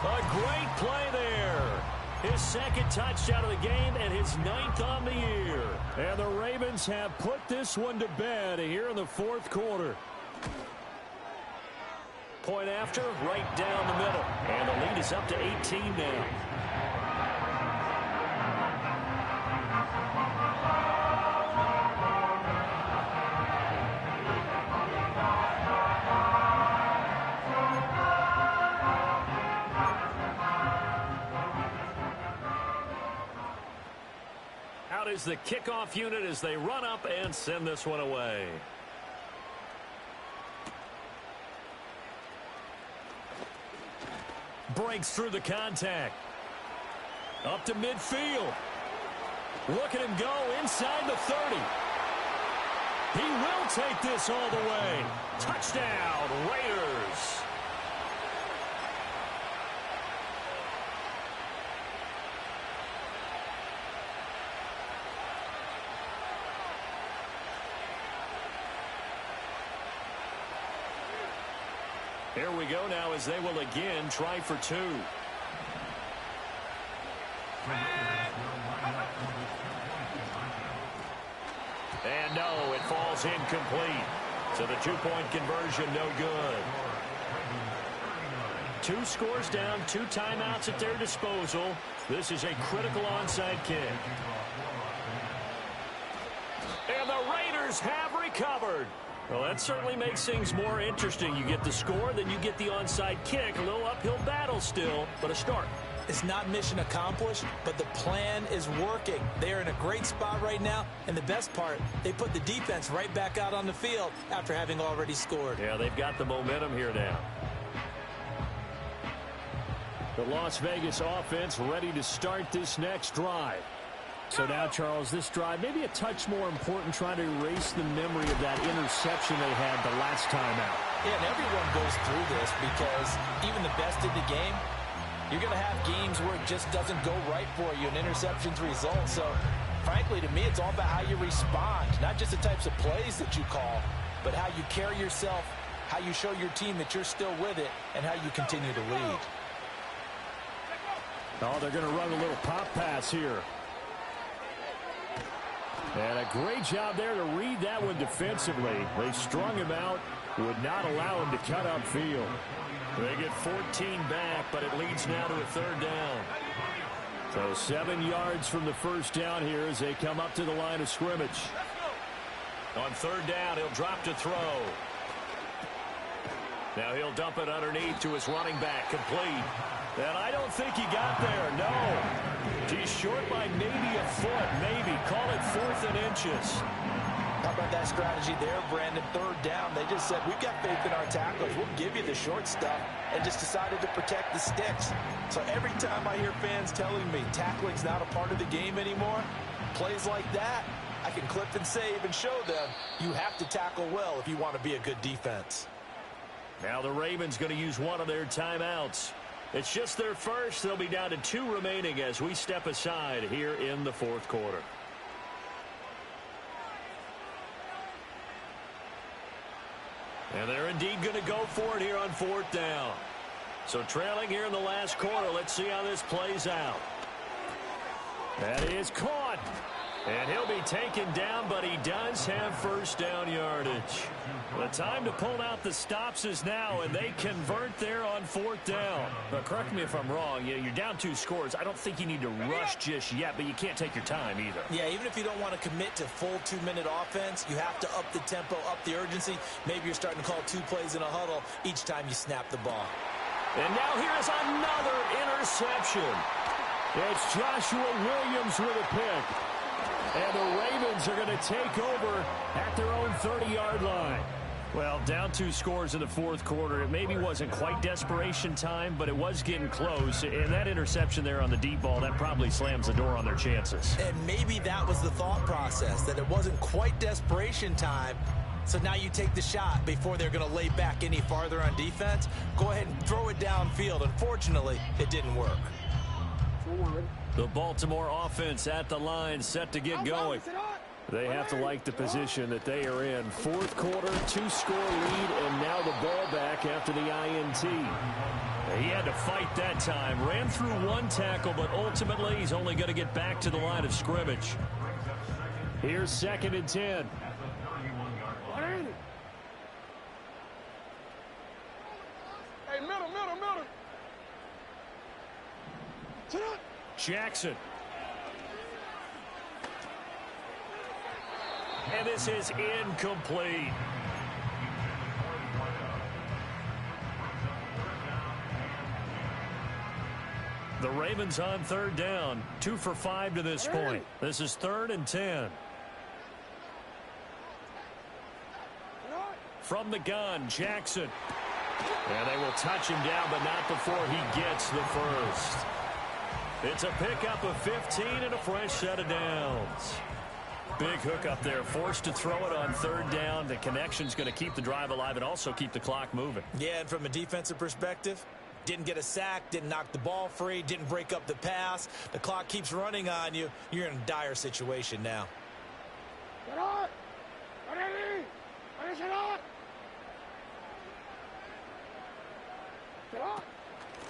S1: A great play there. His 2nd touchdown of the game and his 9th on the year.
S5: And the Ravens have put this one to bed here in the 4th quarter.
S1: Point after, right down the middle. And the lead is up to 18 now. Out is the kickoff unit as they run up and send this one away. Breaks through the contact. Up to midfield. Look at him go inside the 30. He will take this all the way. Touchdown, Raiders. Here we go now as they will again try for 2. And no, it falls incomplete. So the 2-point conversion no good. 2 scores down, 2 timeouts at their disposal. This is a critical onside kick. And the Raiders have recovered. Well, that certainly makes things more interesting. You get the score, then you get the onside kick. A little uphill battle still, but a start.
S3: It's not mission accomplished, but the plan is working. They're in a great spot right now, and the best part, they put the defense right back out on the field after having already scored.
S1: Yeah, they've got the momentum here now.
S5: The Las Vegas offense ready to start this next drive. So now, Charles, this drive maybe a touch more important, trying to erase the memory of that interception they had the last time out.
S3: Yeah, and everyone goes through this because even the best in the game, you're going to have games where it just doesn't go right for you, and interceptions result. So, frankly, to me, it's all about how you respond, not just the types of plays that you call, but how you carry yourself, how you show your team that you're still with it, and how you continue to lead.
S5: Oh, they're going to run a little pop pass here. And a great job there to read that one defensively. They strung him out, would not allow him to cut upfield.
S1: They get 14 back, but it leads now to a 3rd down.
S5: So 7 yards from the first down here as they come up to the line of scrimmage.
S1: On 3rd down, he'll drop to throw. Now he'll dump it underneath to his running back, complete. And I don't think he got there, no. He's short by maybe a foot, maybe. Call it 4th and inches.
S3: How about that strategy there, Brandon? 3rd down, they just said, we've got faith in our tacklers. We'll give you the short stuff, and just decided to protect the sticks. So every time I hear fans telling me tackling's not a part of the game anymore, plays like that, I can clip and save and show them you have to tackle well if you want to be a good defense.
S1: Now the Ravens going to use one of their timeouts. It's just their first. They'll be down to 2 remaining as we step aside here in the fourth quarter. And they're indeed going to go for it here on 4th down. So trailing here in the last quarter. Let's see how this plays out. That is caught. And he'll be taken down, but he does have first down yardage. The time to pull out the stops is now, and they convert there on 4th down.
S5: But correct me if I'm wrong. You're down 2 scores. I don't think you need to rush just yet, but you can't take your time either.
S3: Yeah, even if you don't want to commit to full 2-minute offense, you have to up the tempo, up the urgency. Maybe you're starting to call 2 plays in a huddle each time you snap the ball.
S1: And now here's another interception.
S5: It's Joshua Williams with a pick. And the Ravens are going to take over at their own 30-yard line.
S1: Well, down 2 scores in the fourth quarter. It maybe wasn't quite desperation time, but it was getting close. And that interception there on the deep ball, that probably slams the door on their chances.
S3: And maybe that was the thought process, that it wasn't quite desperation time. So now you take the shot before they're going to lay back any farther on defense. Go ahead and throw it downfield. Unfortunately, it didn't work.
S1: The Baltimore offense at the line, set to get going.
S5: They have to like the position that they are in. Fourth quarter, 2-score lead, and now the ball back after the INT.
S1: He had to fight that time. Ran through 1 tackle, but ultimately he's only going to get back to the line of scrimmage.
S5: Here's 2nd and 10.
S2: Hey, middle.
S1: Jackson. And this is incomplete. The Ravens on 3rd down. 2 for 5 to this point. This is 3rd and 10. From the gun, Jackson. And they will touch him down, but not before he gets the first. It's a pickup of 15 and a fresh set of downs. Big hook up there, forced to throw it on 3rd down. The connection's going to keep the drive alive and also keep the clock moving.
S3: Yeah, and from a defensive perspective, didn't get a sack, didn't knock the ball free, didn't break up the pass. The clock keeps running on you. You're in a dire situation now.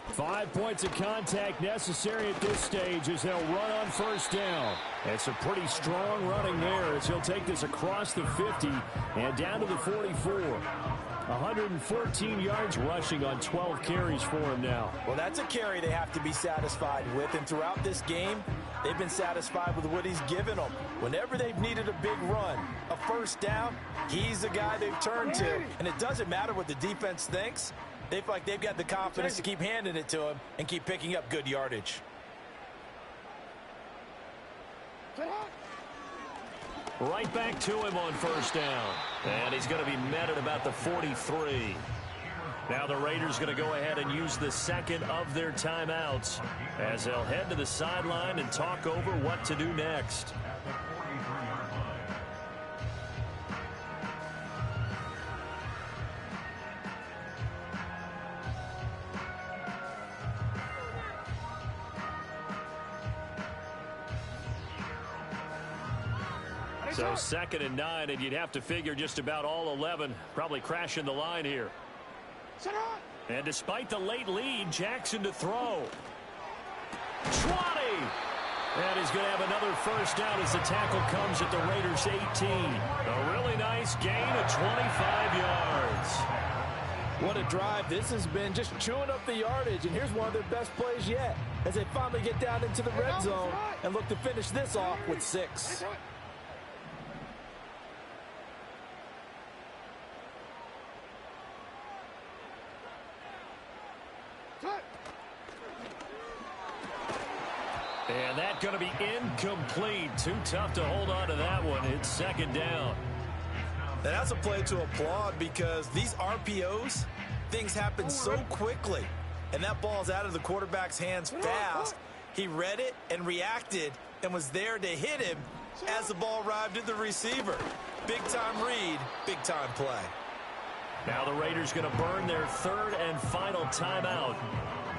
S5: 5 points of contact necessary at this stage as they'll run on 1st down. It's a pretty strong running there as he'll take this across the 50 and down to the 44. 114 yards rushing on 12 carries for him now.
S3: Well, that's a carry they have to be satisfied with, and throughout this game, they've been satisfied with what he's given them. Whenever they've needed a big run, a 1st down, he's the guy they've turned to, and it doesn't matter what the defense thinks. They feel like they've got the confidence to keep handing it to him and keep picking up good yardage.
S1: Right back to him on 1st down. And he's going to be met at about the 43. Now the Raiders going to go ahead and use the 2nd of their timeouts as they'll head to the sideline and talk over what to do next. So 2nd and 9, and you'd have to figure just about all 11 probably crashing the line here. And despite the late lead, Jackson to throw. 20! And he's going to have another 1st down as the tackle comes at the Raiders' 18. A really nice gain of 25 yards.
S4: What a drive. This has been just chewing up the yardage, and here's one of their best plays yet as they finally get down into the red zone and look to finish this off with 6.
S1: And that's going to be incomplete. Too tough to hold on to that one. It's 2nd down.
S3: And that's a play to applaud because these RPOs, things happen so quickly. And that ball's out of the quarterback's hands fast. He read it and reacted and was there to hit him as the ball arrived at the receiver. Big-time read, big-time play.
S1: Now the Raiders going to burn their third and final timeout,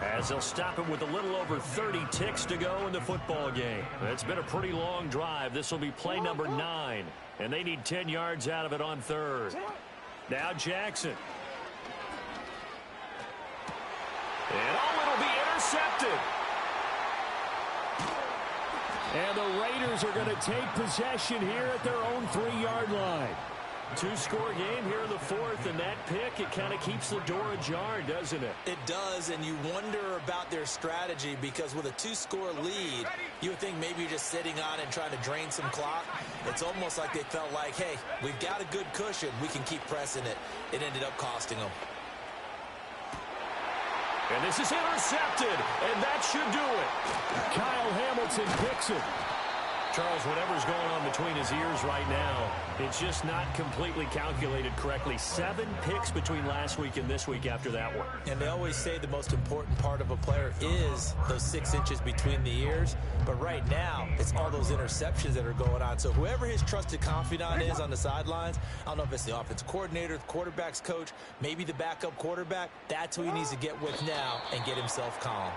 S1: as they'll stop it with a little over 30 ticks to go in the football game. It's been a pretty long drive. This will be play number 9, and they need 10 yards out of it on third. Now Jackson. And it'll be intercepted.
S5: And the Raiders are going to take possession here at their own 3-yard line.
S1: 2-score game here in the fourth, and that pick, it kind of keeps the door ajar, doesn't it?
S3: It does, and you wonder about their strategy, because with a 2-score lead, you would think maybe you're just sitting on it and trying to drain some clock. It's almost like they felt like, hey, we've got a good cushion. We can keep pressing it. It ended up costing them.
S1: And this is intercepted, and that should do it.
S5: Kyle Hamilton picks it.
S1: Charles, whatever's going on between his ears right now, it's just not completely calculated correctly. 7 picks between last week and this week after that one.
S3: And they always say the most important part of a player is those 6 inches between the ears. But right now, it's all those interceptions that are going on. So whoever his trusted confidant is on the sidelines, I don't know if it's the offensive coordinator, the quarterback's coach, maybe the backup quarterback, that's who he needs to get with now and get himself calm.